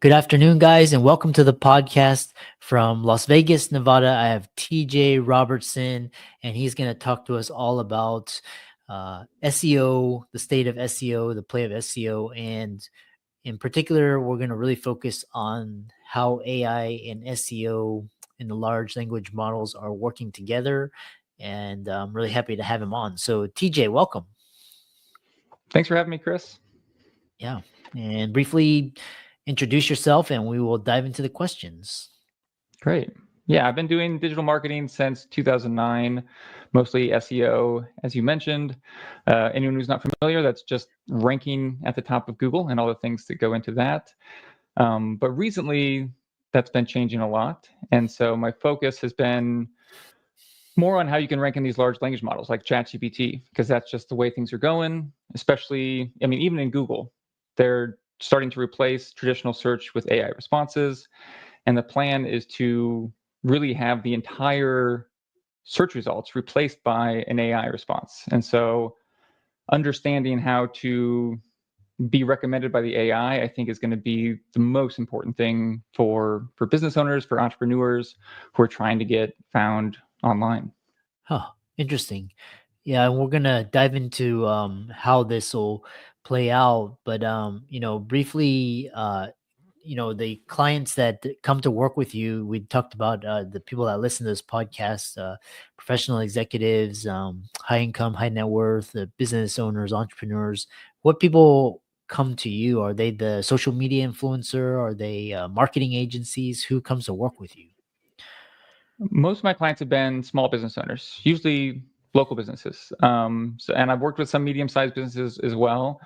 Good afternoon, guys, and welcome to the podcast from Las Vegas, Nevada. I have TJ Robertson, and he's going to talk to us all about SEO, the state of SEO, the play of SEO, and in particular, we're going to really focus on how AI and SEO and the large language models are working together. And I'm really happy to have him on. So, TJ, welcome. Thanks for having me, Chris. Yeah, and briefly introduce yourself and we will dive into the questions. Great. Yeah, I've been doing digital marketing since 2009, mostly SEO, as you mentioned. Anyone who's not familiar, that's just ranking at the top of Google and all the things that go into that. But recently, that's been changing a lot. And so my focus has been more on how you can rank in these large language models like ChatGPT, because that's just the way things are going, especially, even in Google, they're starting to replace traditional search with AI responses. And the plan is to really have the entire search results replaced by an AI response. And so understanding how to be recommended by the AI, I think, is going to be the most important thing for business owners, for entrepreneurs who are trying to get found online. Huh, interesting. Yeah, and we're gonna dive into how this will play out. But briefly, the clients that come to work with you, we talked about the people that listen to this podcast, professional executives, high income, high net worth, business owners, entrepreneurs. What people come to you? Are they the social media influencer? Are they marketing agencies? Who comes to work with you? Most of my clients have been small business owners, usually local businesses. And I've worked with some medium-sized businesses as well.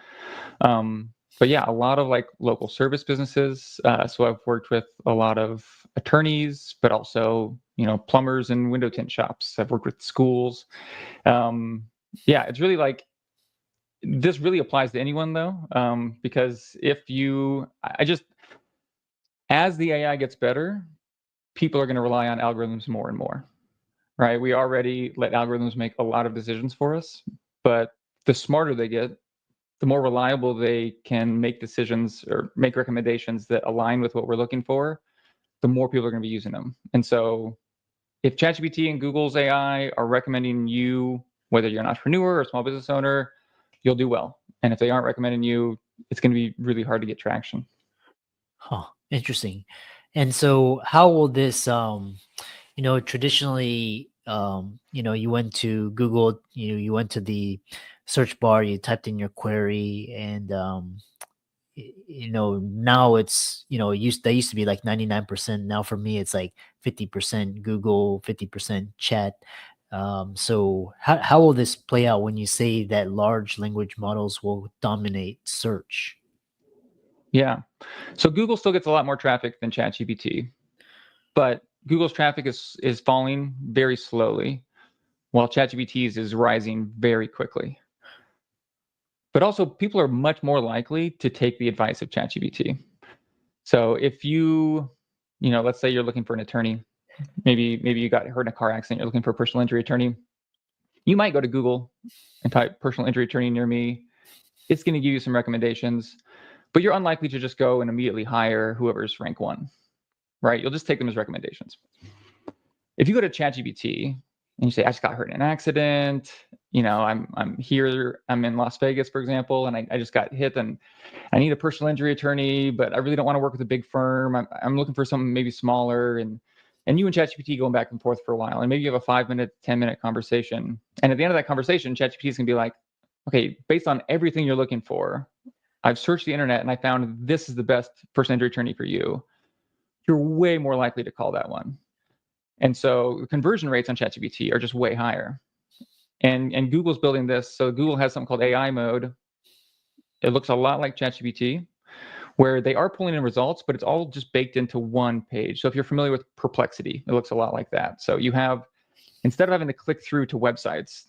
But yeah, a lot of like local service businesses. So I've worked with a lot of attorneys, but also, plumbers and window tint shops. I've worked with schools. Yeah, it's really like, this really applies to anyone though, because as the AI gets better, people are going to rely on algorithms more and more, right? We already let algorithms make a lot of decisions for us, but the smarter they get, the more reliable they can make decisions or make recommendations that align with what we're looking for, the more people are going to be using them. And so if ChatGPT and Google's AI are recommending you, whether you're an entrepreneur or a small business owner, you'll do well. And if they aren't recommending you, it's going to be really hard to get traction. Huh, interesting. And so how will this traditionally you went to Google, you went to the search bar, you typed in your query, and now it's they used to be like 99%. Now for me it's like 50% Google, 50% chat. So how will this play out when you say that large language models will dominate search? Yeah. So Google still gets a lot more traffic than ChatGPT, but Google's traffic is falling very slowly, while ChatGPT's is rising very quickly. But also, people are much more likely to take the advice of ChatGPT. So if let's say you're looking for an attorney, maybe you got hurt in a car accident, you're looking for a personal injury attorney, you might go to Google and type personal injury attorney near me. It's going to give you some recommendations, but you're unlikely to just go and immediately hire whoever's rank one, right? You'll just take them as recommendations. If you go to ChatGPT and you say, I just got hurt in an accident, I'm here, I'm in Las Vegas, for example, and I just got hit and I need a personal injury attorney, but I really don't want to work with a big firm. I'm looking for something maybe smaller. And you and ChatGPT going back and forth for a while, and maybe you have a 5-minute, 10-minute conversation. And at the end of that conversation, ChatGPT is going to be like, okay, based on everything you're looking for, I've searched the internet and I found this is the best personal injury attorney for you. You're way more likely to call that one. And so the conversion rates on ChatGPT are just way higher. And Google's building this. So Google has something called AI mode. It looks a lot like ChatGPT, where they are pulling in results, but it's all just baked into one page. So if you're familiar with Perplexity, it looks a lot like that. So you have, instead of having to click through to websites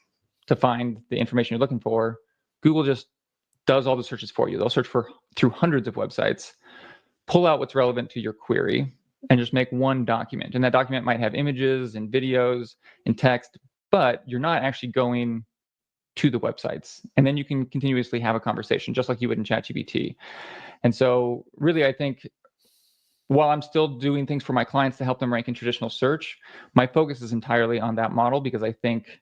to find the information you're looking for, Google just does all the searches for you. They'll search through hundreds of websites, pull out what's relevant to your query, and just make one document. And that document might have images and videos and text, but you're not actually going to the websites. And then you can continuously have a conversation just like you would in ChatGPT. And so really, I think while I'm still doing things for my clients to help them rank in traditional search, my focus is entirely on that model, because I think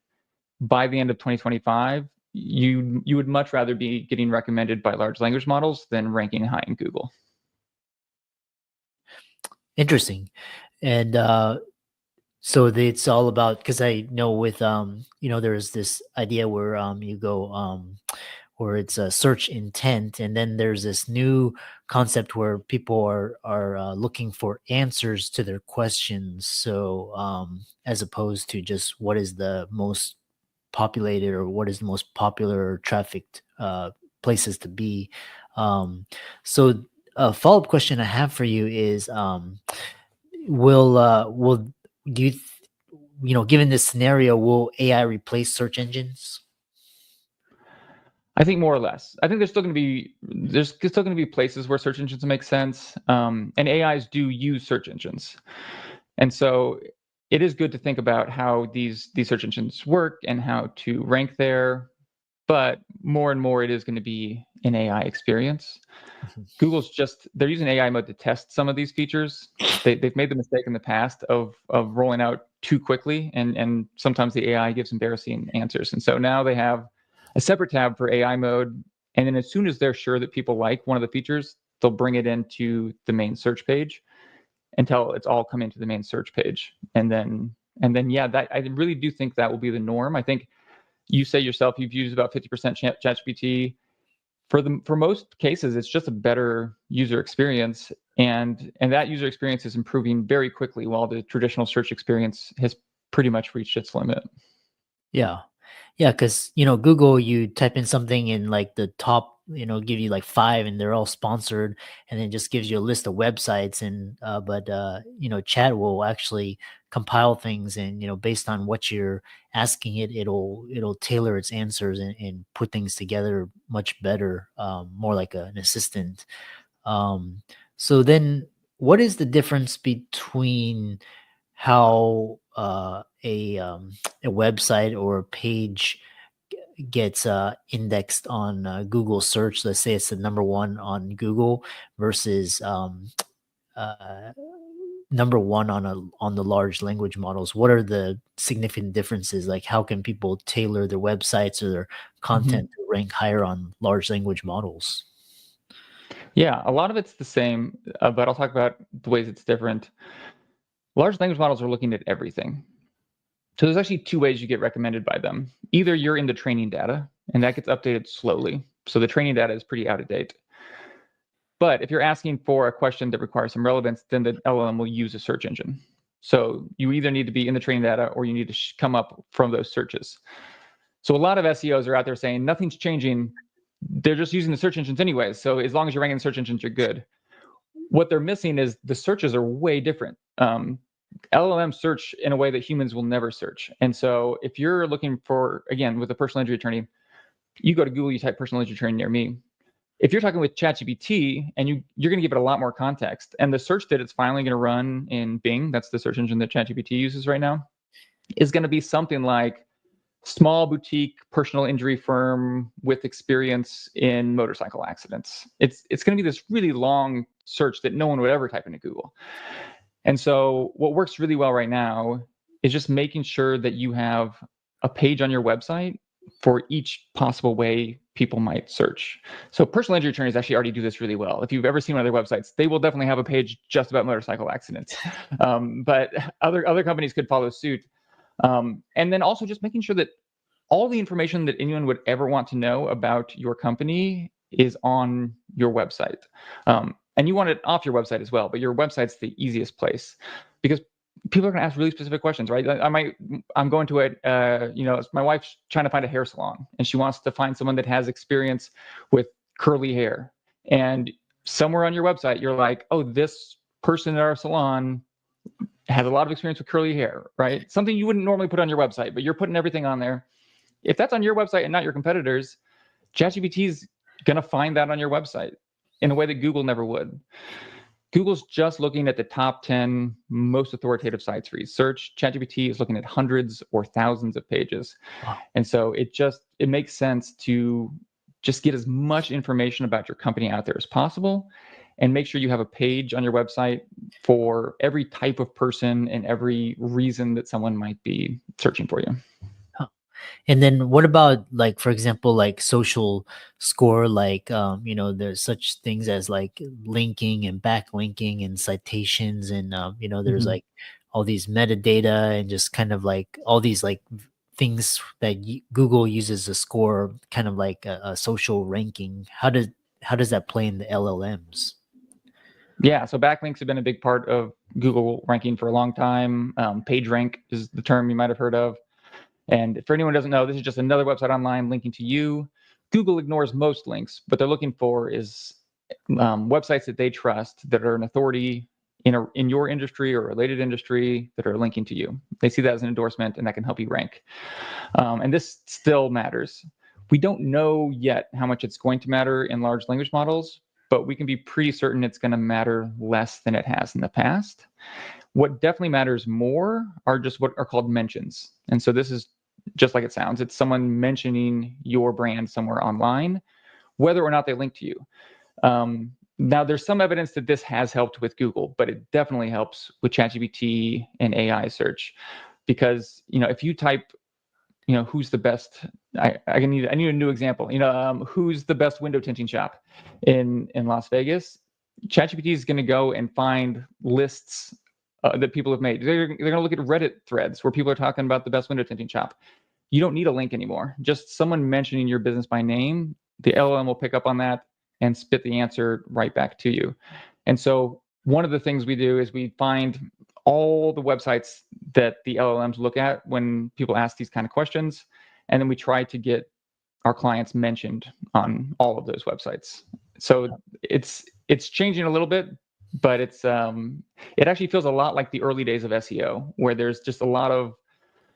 by the end of 2025, you would much rather be getting recommended by large language models than ranking high in Google. Interesting. And so it's all about, because I know with there's this idea where you go where it's a search intent, and then there's this new concept where people are looking for answers to their questions. So as opposed to just what is the most populated or what is the most popular trafficked places to be. So a follow-up question I have for you is will do you th- given this scenario, will AI replace search engines? I think more or less. I think there's still going to be places where search engines make sense, and AIs do use search engines, and so it is good to think about how these search engines work and how to rank there. But more and more, it is going to be an AI experience. Mhm. They're using AI mode to test some of these features. They've made the mistake in the past of rolling out too quickly, and sometimes the AI gives embarrassing answers. And so now they have a separate tab for AI mode, and then as soon as they're sure that people like one of the features, they'll bring it into the main search page until it's all come into the main search page. And then yeah, that I really do think that will be the norm. I think you say yourself you've used about 50% ChatGPT. For most cases, it's just a better user experience, and that user experience is improving very quickly, while the traditional search experience has pretty much reached its limit. Yeah. Yeah, because Google, you type in something in like the top, give you like five, and they're all sponsored, and then just gives you a list of websites. And but Chat will actually compile things, and based on what you're asking it, it'll tailor its answers and put things together much better, more like an assistant. Um, so then, what is the difference between how a website or a page gets indexed on Google search? Let's say it's the number one on Google versus uh, number one on the large language models. What are the significant differences? Like, how can people tailor their websites or their Mhm. content to rank higher on large language models? Yeah, a lot of it's the same, but I'll talk about the ways it's different. Large language models are looking at everything. So there's actually two ways you get recommended by them. Either you're in the training data, and that gets updated slowly. So the training data is pretty out of date. But if you're asking for a question that requires some relevance, then the LLM will use a search engine. So you either need to be in the training data, or you need to come up from those searches. So a lot of SEOs are out there saying nothing's changing. They're just using the search engines anyways. So as long as you're ranking the search engines, you're good. What they're missing is the searches are way different. LLM search in a way that humans will never search. And so if you're looking for, again, with a personal injury attorney, you go to Google, you type personal injury attorney near me. If you're talking with ChatGPT, and you're going to give it a lot more context, and the search that it's finally going to run in Bing, that's the search engine that ChatGPT uses right now, is going to be something like small boutique personal injury firm with experience in motorcycle accidents. It's going to be this really long search that no one would ever type into Google. And so what works really well right now is just making sure that you have a page on your website for each possible way people might search. So personal injury attorneys actually already do this really well. If you've ever seen one of their websites, they will definitely have a page just about motorcycle accidents. But other companies could follow suit. And then also just making sure that all the information that anyone would ever want to know about your company is on your website. And you want it off your website as well, but your website's the easiest place, because people are going to ask really specific questions, right? I'm going to my wife's trying to find a hair salon, and she wants to find someone that has experience with curly hair. And somewhere on your website, you're like, oh, this person at our salon has a lot of experience with curly hair, right? Something you wouldn't normally put on your website, but you're putting everything on there. If that's on your website and not your competitors, ChatGPT is going to find that on your website in a way that Google never would. Google's just looking at the top 10 most authoritative sites for research. ChatGPT is looking at hundreds or thousands of pages. Wow. And so it makes sense to just get as much information about your company out there as possible. and make sure you have a page on your website for every type of person and every reason that someone might be searching for you. Huh. And then what about, like, for example, like social score, like, there's such things as like linking and backlinking and citations, and, there's Mhm. like all these metadata and just kind of like all these like things that Google uses to score, kind of like a social ranking. How does that play in the LLMs? Yeah, so backlinks have been a big part of Google ranking for a long time. PageRank is the term you might have heard of. And for anyone who doesn't know, this is just another website online linking to you. Google ignores most links. What they're looking for is websites that they trust, that are an authority in your industry or related industry, that are linking to you. They see that as an endorsement, and that can help you rank. And this still matters. We don't know yet how much it's going to matter in large language models, but we can be pretty certain it's going to matter less than it has in the past. What definitely matters more are just what are called mentions. And so this is just like it sounds. It's someone mentioning your brand somewhere online, whether or not they link to you. Now, there's some evidence that this has helped with Google, but it definitely helps with ChatGPT and AI search, because if you type, who's the best? I need a new example. Who's the best window tinting shop in Las Vegas? ChatGPT is going to go and find lists that people have made. They're going to look at Reddit threads where people are talking about the best window tinting shop. You don't need a link anymore. Just someone mentioning your business by name, the LLM will pick up on that and spit the answer right back to you. And so one of the things we do is we find all the websites that the LLMs look at when people ask these kind of questions, and then we try to get our clients mentioned on all of those websites. So it's changing a little bit, but it actually feels a lot like the early days of SEO, where there's just a lot of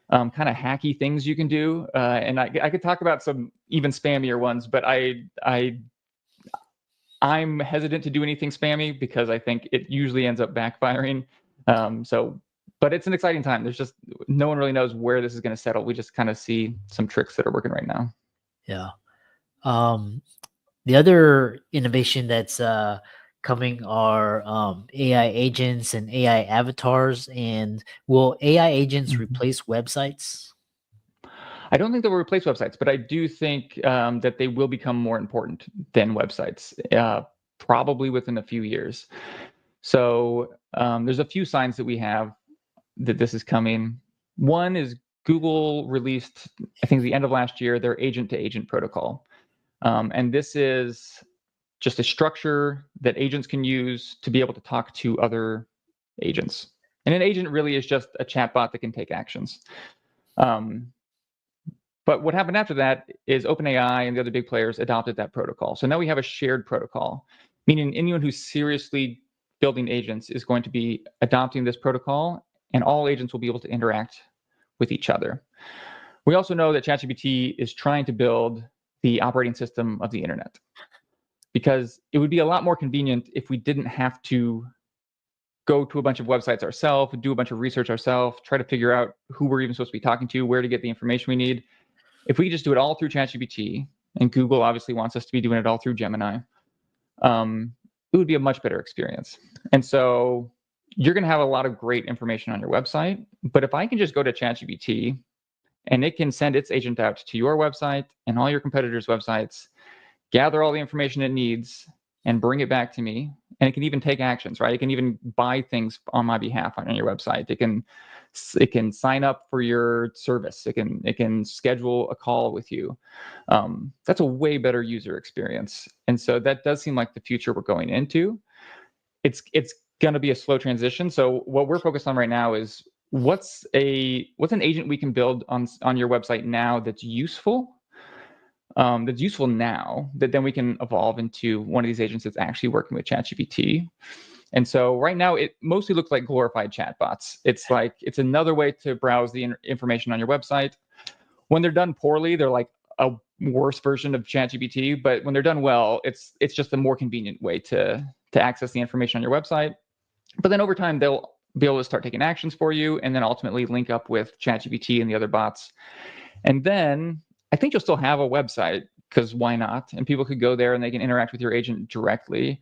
kind of hacky things you can do, and I could talk about some even spammier ones, but I'm hesitant to do anything spammy because I think it usually ends up backfiring. But it's an exciting time. There's just no one really knows where this is going to settle. We just kind of see some tricks that are working right now. Yeah. Um, the other innovation that's coming are AI agents and AI avatars. And will AI agents Mhm. replace websites? I don't think they'll replace websites, but I do think that they will become more important than websites, probably within a few years. So there's a few signs that we have that this is coming. One is Google released, I think, at the end of last year, their agent-to-agent protocol. And this is just a structure that agents can use to be able to talk to other agents. And an agent really is just a chatbot that can take actions. Um, but what happened after that is OpenAI and the other big players adopted that protocol. So now we have a shared protocol, meaning anyone who's seriously building agents is going to be adopting this protocol, and all agents will be able to interact with each other. We also know that ChatGPT is trying to build the operating system of the internet, because it would be a lot more convenient if we didn't have to go to a bunch of websites ourselves, do a bunch of research ourselves, try to figure out who we're even supposed to be talking to, where to get the information we need. If we just do it all through ChatGPT, and Google obviously wants us to be doing it all through Gemini, it would be a much better experience. And so you're going to have a lot of great information on your website. But if I can just go to ChatGPT and it can send its agent out to your website and all your competitors' websites, gather all the information it needs, and bring it back to me. And it can even take actions, right? It can even buy things on my behalf on your website. It can sign up for your service. It can schedule a call with you. That's a way better user experience. And so that does seem like the future we're going into. It's going to be a slow transition. So what we're focused on right now is what's an agent we can build on your website now that's useful, now, that then we can evolve into one of these agents that's actually working with ChatGPT. And so right now, it mostly looks like glorified chatbots. It's another way to browse the information on your website. When they're done poorly, they're like a worse version of ChatGPT. But when they're done well, it's just a more convenient way to access the information on your website. But then over time, they'll be able to start taking actions for you, and then ultimately link up with ChatGPT and the other bots. And then I think you'll still have a website, because why not? And people could go there and they can interact with your agent directly.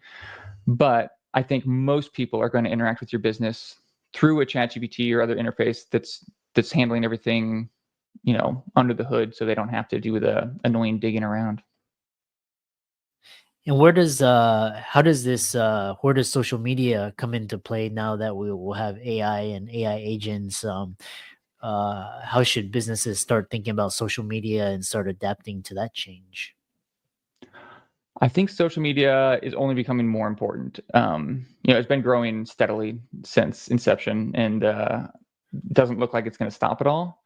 But I think most people are going to interact with your business through a ChatGPT or other interface that's handling everything, under the hood, so they don't have to do the annoying digging around. And where does social media come into play now that we will have AI and AI agents? How should businesses start thinking about social media and start adapting to that change? I think social media is only becoming more important. It's been growing steadily since inception, and doesn't look like it's going to stop at all.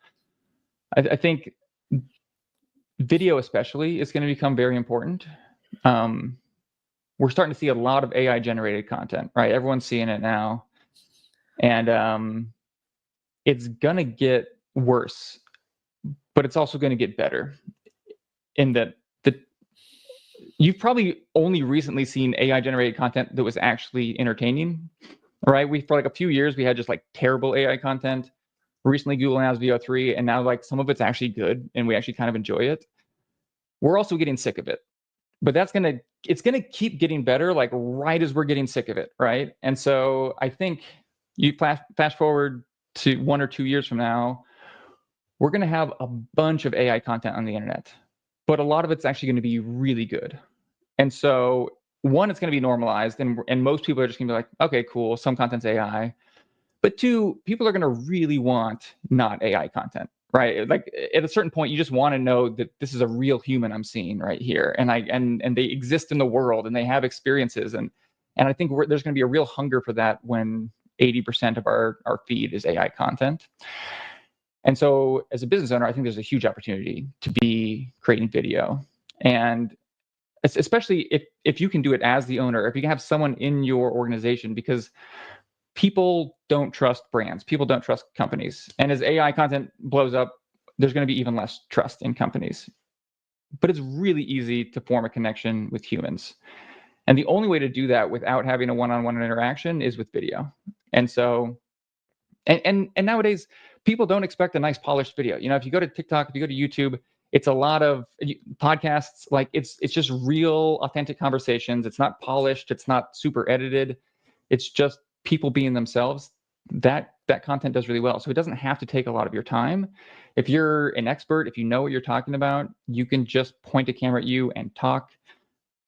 I think video, especially, is going to become very important. We're starting to see a lot of AI generated content, right? Everyone's seeing it now, and it's going to get worse, but it's also going to get better. In that, you've probably only recently seen AI generated content that was actually entertaining, right? For like a few years, we had just like terrible AI content. Recently, Google announced VO3, and now like some of it's actually good, and we actually kind of enjoy it. We're also getting sick of it, but it's gonna keep getting better, like right as we're getting sick of it, right? And so I think you fast forward to 1 or 2 years from now, we're gonna have a bunch of AI content on the internet, but a lot of it's actually going to be really good. And so, one, it's going to be normalized, and most people are just going to be like, okay, cool, some content's AI. But two, people are going to really want not AI content, right? Like at a certain point, you just want to know that this is a real human I'm seeing right here, and they exist in the world and they have experiences, and I think there's going to be a real hunger for that when 80% of our feed is AI content. And so, as a business owner, I think there's a huge opportunity to be creating video, and especially if you can do it as the owner, if you can have someone in your organization, because people don't trust brands, people don't trust companies, and as AI content blows up, there's going to be even less trust in companies. But it's really easy to form a connection with humans, and the only way to do that without having a one-on-one interaction is with video. And so, and nowadays, people don't expect a nice polished video. If you go to TikTok, if you go to YouTube, it's a lot of podcasts. Like it's just real, authentic conversations. It's not polished. It's not super edited. It's just people being themselves. That content does really well. So it doesn't have to take a lot of your time. If you're an expert, if you know what you're talking about, you can just point a camera at you and talk.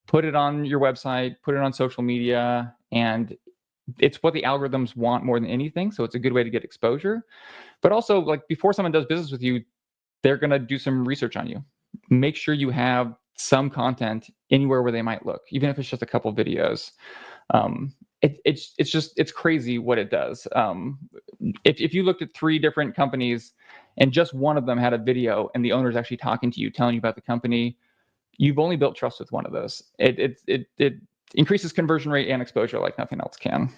Put it on your website. Put it on social media, and it's what the algorithms want more than anything. So it's a good way to get exposure. But also, like, before someone does business with you, they're going to do some research on you. Make sure you have some content anywhere where they might look, even if it's just a couple videos. It's crazy what it does. If you looked at 3 different companies and just one of them had a video and the owner's actually talking to you, telling you about the company, you've only built trust with one of those. It increases conversion rate and exposure like nothing else can.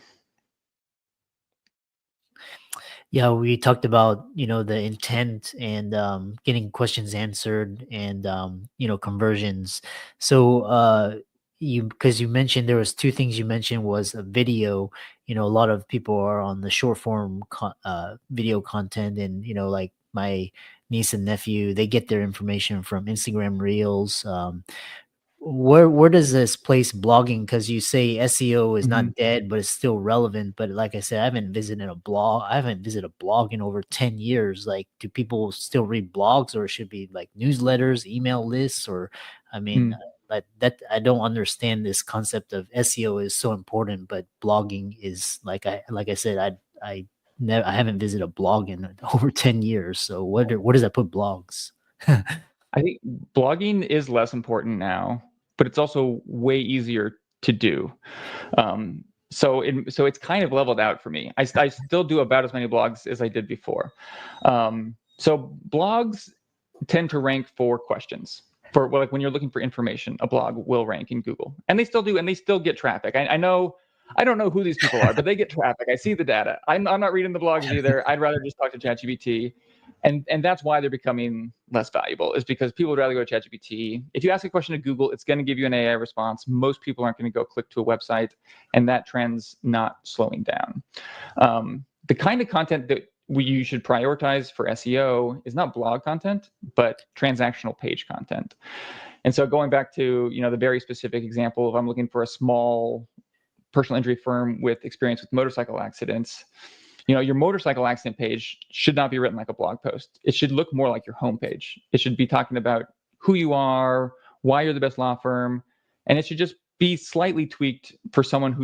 Yeah, we talked about, the intent and getting questions answered and conversions. So because you mentioned there was 2 things you mentioned was a video. A lot of people are on the short form video content, and like my niece and nephew, they get their information from Instagram Reels. Where does this place blogging? Because you say SEO is Mm-hmm. not dead, but it's still relevant. But like I said, I haven't visited a blog in over 10 years. Like, do people still read blogs, or it should be like newsletters, email lists, or I mean, like that I don't understand this concept of SEO is so important, but blogging is like I said, I haven't visited a blog in over 10 years. So what does that put blogs? I think blogging is less important now, but it's also way easier to do. So it's kind of leveled out for me. I still do about as many blogs as I did before. So blogs tend to rank for questions. Like when you're looking for information, a blog will rank in Google, and they still do, and they still get traffic. I know. I don't know who these people are, but they get traffic. I see the data. I'm not reading the blogs either. I'd rather just talk to ChatGPT. And that's why they're becoming less valuable, is because people would rather go to ChatGPT. If you ask a question to Google, it's going to give you an AI response. Most people aren't going to go click to a website, and that trend's not slowing down. The kind of content that you should prioritize for SEO is not blog content, but transactional page content. And so going back to the very specific example, if I'm looking for a small personal injury firm with experience with motorcycle accidents. Your motorcycle accident page should not be written like a blog post. It should look more like your homepage. It should be talking about who you are, why you're the best law firm, and it should just be slightly tweaked for someone who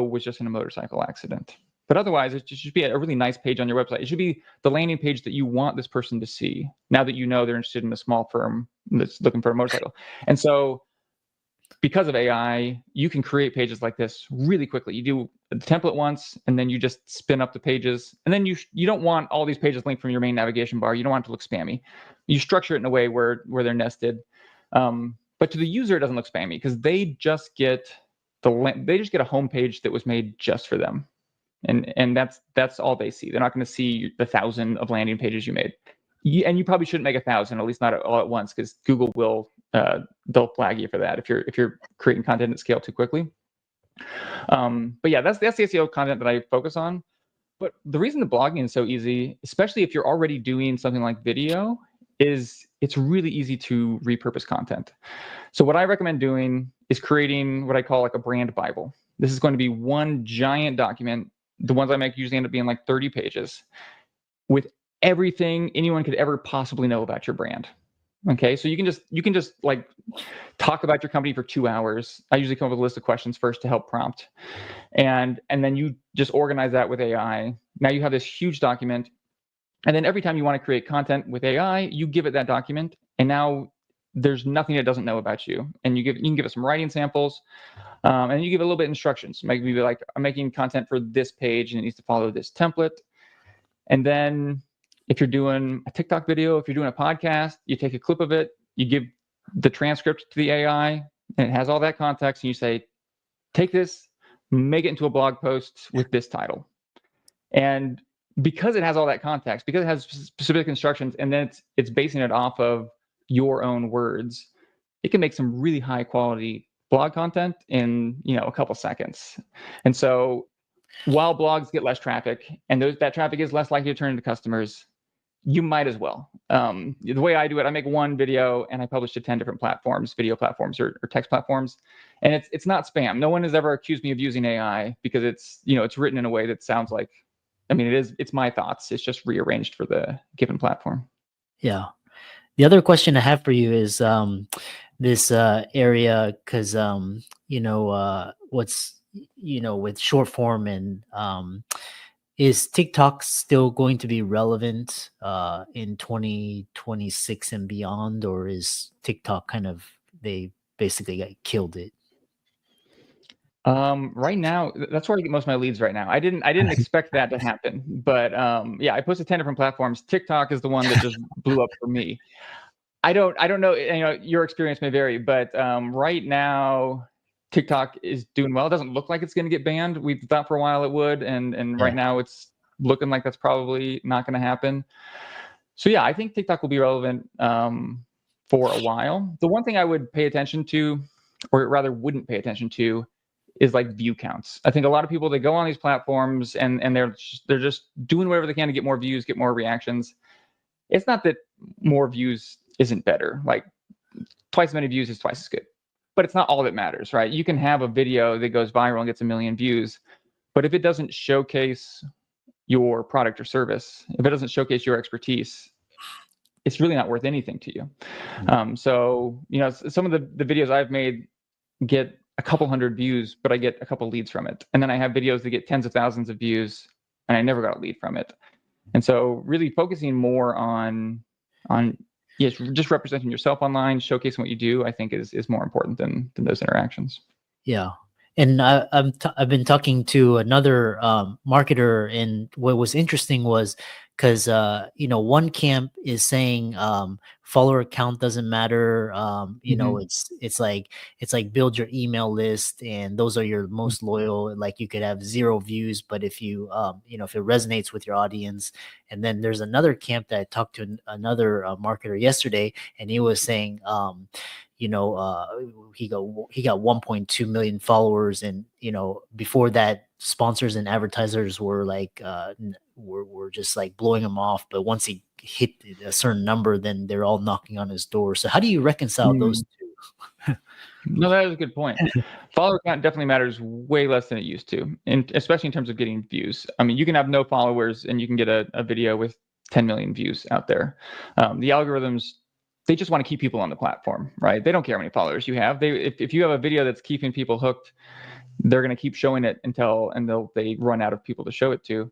was just in a motorcycle accident. But otherwise, it should be a really nice page on your website. It should be the landing page that you want this person to see now that they're interested in a small firm that's looking for a motorcycle. And so because of AI, you can create pages like this really quickly. You do the template once, and then you just spin up the pages. And then you don't want all these pages linked from your main navigation bar. You don't want it to look spammy. You structure it in a way where they're nested. But to the user, it doesn't look spammy because they just get a homepage that was made just for them. And that's all they see. They're not going to see the 1,000 of landing pages you made. And you probably shouldn't make 1,000, at least not all at once, because Google will they'll flag you for that if you're creating content at scale too quickly. But yeah, that's the SEO content that I focus on. But the reason the blogging is so easy, especially if you're already doing something like video, is it's really easy to repurpose content. So what I recommend doing is creating what I call like a brand Bible. This is going to be one giant document. The ones I make usually end up being like 30 pages with everything anyone could ever possibly know about your brand. Okay, so you can just like talk about your company for 2 hours. I usually come up with a list of questions first to help prompt, and then you just organize that with AI. Now you have this huge document, and then every time you want to create content with AI, you give it that document, and now there's nothing it doesn't know about you. And you can give it some writing samples, and you give it a little bit of instructions. Maybe like, I'm making content for this page, and it needs to follow this template. And then if you're doing a TikTok video, if you're doing a podcast, you take a clip of it, you give the transcript to the AI, and it has all that context, and you say, take this, make it into a blog post with this title. And because it has all that context, because it has specific instructions, and then it's basing it off of your own words, it can make some really high quality blog content in a couple seconds. And so while blogs get less traffic, and that traffic is less likely to turn into customers, you might as well. The way I do it, I make one video and I publish to 10 different platforms, video platforms or text platforms. And it's not spam. No one has ever accused me of using AI because it's written in a way that sounds like, it's my thoughts. It's just rearranged for the given platform. Yeah. The other question I have for you is this area, because what's with short form, and is TikTok still going to be relevant in 2026 and beyond, or is TikTok they basically killed it? Right now, that's where I get most of my leads right now. I didn't expect that to happen, but yeah, I posted 10 different platforms. TikTok is the one that just blew up for me. I don't know, your experience may vary, but right now TikTok is doing well. It doesn't look like it's going to get banned. We thought for a while it would, and right now it's looking like that's probably not going to happen. So yeah, I think TikTok will be relevant for a while. The one thing I would pay attention to, or rather wouldn't pay attention to, is like view counts. I think a lot of people, they go on these platforms and they're just doing whatever they can to get more views, get more reactions. It's not that more views isn't better. Like twice as many views is twice as good, but it's not all that matters, right? You can have a video that goes viral and gets 1 million views, but if it doesn't showcase your product or service, if it doesn't showcase your expertise, it's really not worth anything to you. So some of the videos I've made get a couple hundred views, but I get a couple leads from it. And then I have videos that get tens of thousands of views and I never got a lead from it. And so really focusing more on just representing yourself online, showcasing what you do, I think is more important than those interactions. Yeah. And I've been talking to another marketer, and what was interesting was because one camp is saying follower count doesn't matter. It's like build your email list, and those are your most loyal. Like you could have 0 views, but if you if it resonates with your audience. And then there's another camp that I talked to another marketer yesterday, and he was saying he got 1.2 million followers, and before that, sponsors and advertisers were like were just like blowing him off, but once he hit a certain number, then they're all knocking on his door. So how do you reconcile those two? No, that is a good point. Follower count definitely matters way less than it used to, and especially in terms of getting views. I mean, you can have no followers and you can get a video with 10 million views out there. The algorithms, they just want to keep people on the platform, right? They don't care how many followers you have. If you have a video that's keeping people hooked, they're going to keep showing it until they run out of people to show it to.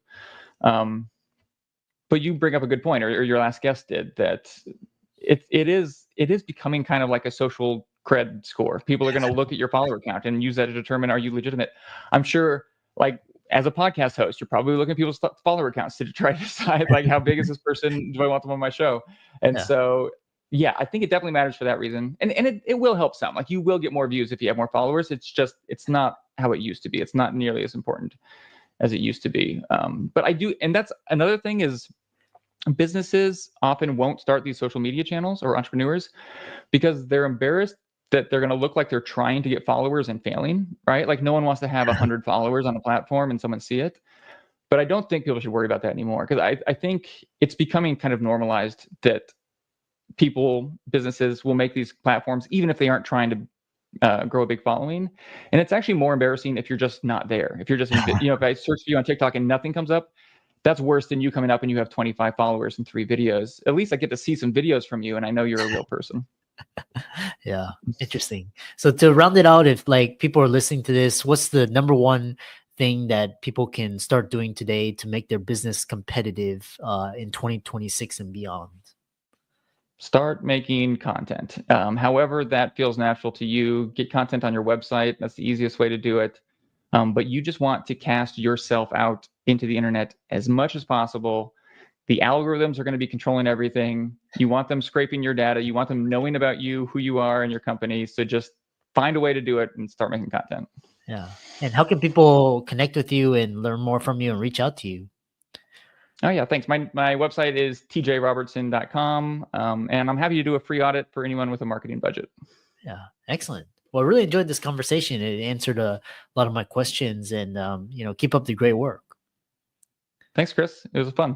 But you bring up a good point, or your last guest did, that it is becoming kind of like a social cred score. People are going to look at your follower count and use that to determine, are you legitimate? I'm sure, like, as a podcast host, you're probably looking at people's follower counts to try to decide, like, how big is this person? Do I want them on my show? And Yeah. so, yeah, I think it definitely matters for that reason. And it will help some. Like, you will get more views if you have more followers. It's not how it used to be. It's not nearly as important as it used to be. But I do, and that's another thing, is businesses often won't start these social media channels, or entrepreneurs, because they're embarrassed that they're going to look like they're trying to get followers and failing, right? Like, no one wants to have 100 followers on a platform and someone see it. But I don't think people should worry about that anymore, because I think it's becoming kind of normalized that businesses will make these platforms even if they aren't trying to grow a big following. And it's actually more embarrassing if you're just not there. If you're just, if I search for you on TikTok and nothing comes up, that's worse than you coming up and you have 25 followers and 3 videos. At least I get to see some videos from you and I know you're a real person. Yeah, interesting. So to round it out, if like people are listening to this, what's the number one thing that people can start doing today to make their business competitive in 2026 and beyond? Start making content. However that feels natural to you, get content on your website. That's the easiest way to do it. But you just want to cast yourself out into the internet as much as possible. The algorithms are going to be controlling everything. You want them scraping your data. You want them knowing about you, who you are, and your company. So just find a way to do it and start making content. Yeah. And how can people connect with you and learn more from you and reach out to you? Oh, yeah, thanks. My website is tjrobertson.com, and I'm happy to do a free audit for anyone with a marketing budget. Yeah, excellent. Well, I really enjoyed this conversation. It answered a lot of my questions, and keep up the great work. Thanks, Chris. It was fun.